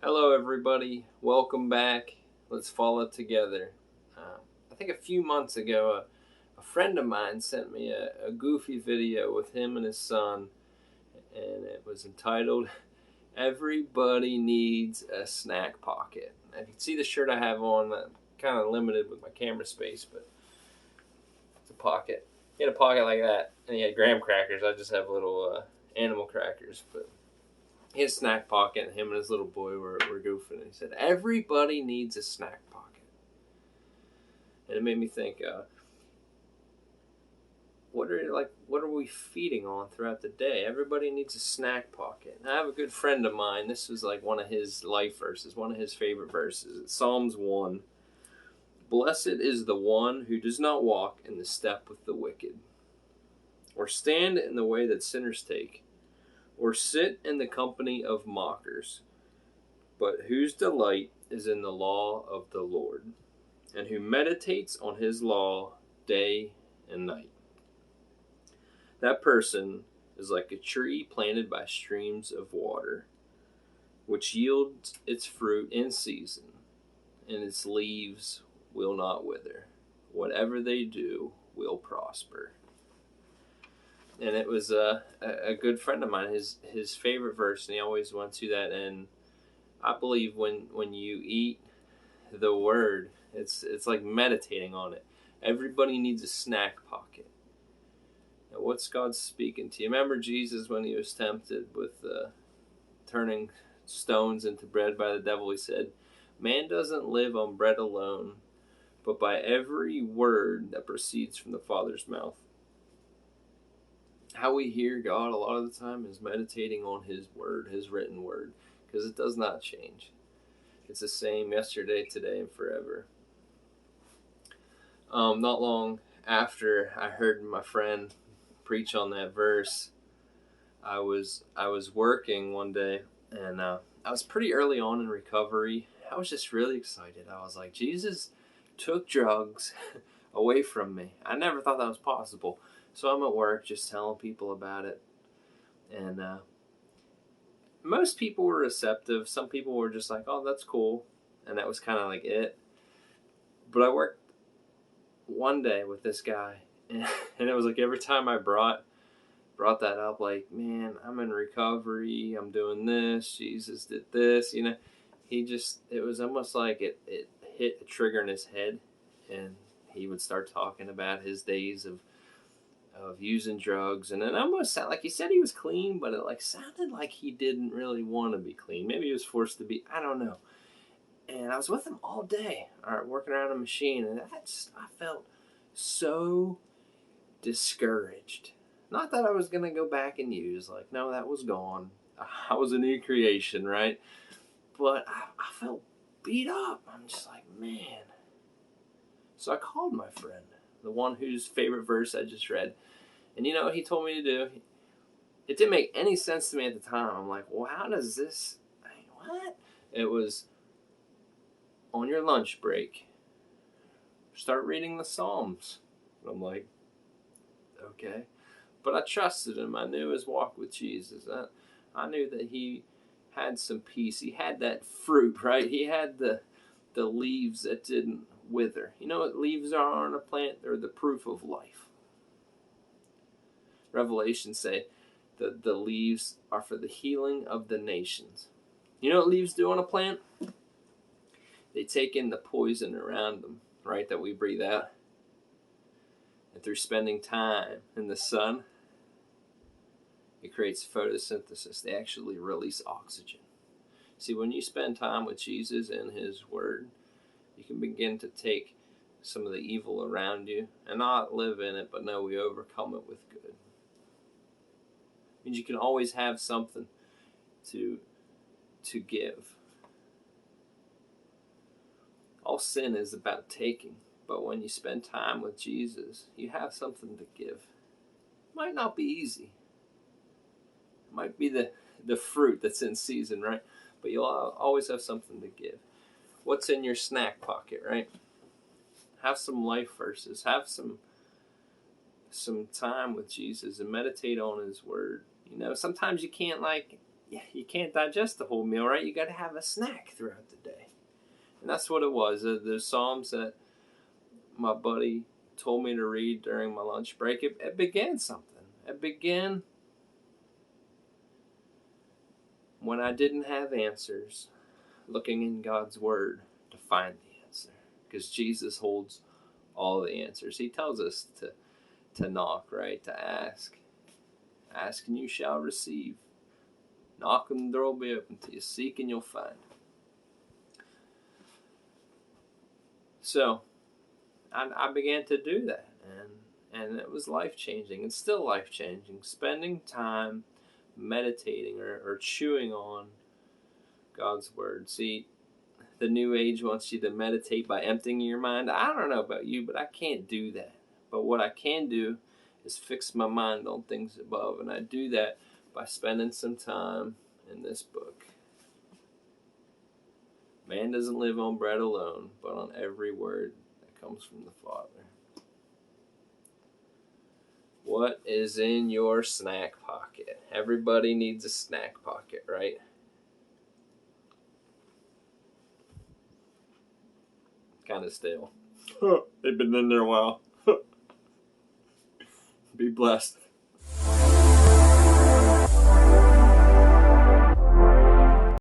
Hello, everybody. Welcome back. Let's follow together. I think a few months ago, a friend of mine sent me a goofy video with him and his son, and it was entitled, Everybody Needs a Snack Pocket. Now, if you can see the shirt I have on, I'm kind of limited with my camera space, but it's a pocket. He had a pocket like that, and he had graham crackers. I just have little animal crackers, but he had a snack pocket, and him and his little boy were goofing. And he said, "Everybody needs a snack pocket," and it made me think, what are we feeding on throughout the day? Everybody needs a snack pocket. And I have a good friend of mine. This was like one of his life verses, one of his favorite verses. It's Psalms 1. Blessed is the one who does not walk in the step with the wicked, or stand in the way that sinners take, or sit in the company of mockers, but whose delight is in the law of the Lord, and who meditates on his law day and night. That person is like a tree planted by streams of water, which yields its fruit in season, and its leaves will not wither. Whatever they do will prosper. And it was a good friend of mine, his favorite verse, and he always went to that. And I believe when you eat the word, it's like meditating on it. Everybody needs a snack pocket. Now, what's God speaking to you? Remember Jesus when he was tempted with turning stones into bread by the devil? He said, "Man doesn't live on bread alone, but by every word that proceeds from the Father's mouth." How we hear God a lot of the time is meditating on his word, his written word, because it does not change. It's the same yesterday, today, and forever. Not long after I heard my friend preach on that verse, I was working one day, and I was pretty early on in recovery. I was just really excited. I was like, Jesus took drugs away from me. I never thought that was possible. So I'm at work just telling people about it. And most people were receptive. Some people were just like, "Oh, that's cool." And that was kind of like it. But I worked one day with this guy. And it was like every time I brought that up, like, "Man, I'm in recovery. I'm doing this. Jesus did this." It was almost like it hit a trigger in his head. And he would start talking about his days of using drugs, and it almost sounded like he said he was clean, but it sounded like he didn't really want to be clean. Maybe he was forced to be. I don't know. And I was with him all day, working around a machine, and I felt so discouraged. Not that I was gonna go back and use. No, that was gone. I was a new creation, right? But I felt beat up. I'm just like, man. So I called my friend, the one whose favorite verse I just read. And you know what he told me to do? It didn't make any sense to me at the time. I'm like, well, how does this... What? It was, on your lunch break, start reading the Psalms. And I'm like, okay. But I trusted him. I knew his walk with Jesus. I knew that he had some peace. He had that fruit, right? He had the leaves that didn't wither. You know what leaves are on a plant? They're the proof of life. Revelation say that the leaves are for the healing of the nations. You know what leaves do on a plant? They take in the poison around them, right, that we breathe out. And through spending time in the sun, it creates photosynthesis. They actually release oxygen. See, when you spend time with Jesus and his word, you can begin to take some of the evil around you and not live in it, but know we overcome it with good. It means you can always have something to give. All sin is about taking, but when you spend time with Jesus, you have something to give. It might not be easy. It might be the fruit that's in season, right? But you'll always have something to give. What's in your snack pocket, right? Have some life verses. Have some some time with Jesus and meditate on His Word. You know, sometimes you can't digest the whole meal, right? You got to have a snack throughout the day, and that's what it was. The Psalms that my buddy told me to read during my lunch break, it began something. It began when I didn't have answers, looking in God's Word to find the answer, because Jesus holds all the answers. He tells us to knock, right? To ask. Ask and you shall receive. Knock and the door will be open to you. Seek and you'll find. So I began to do that, and it was life-changing. It's still life-changing. Spending time meditating or chewing on God's Word. See, the New Age wants you to meditate by emptying your mind. I don't know about you, but I can't do that. But what I can do is fix my mind on things above, and I do that by spending some time in this book. Man doesn't live on bread alone, but on every word that comes from the Father. What is in your snack pocket? Everybody needs a snack pocket, right? Kind of stale. They've been in there a while. Be blessed.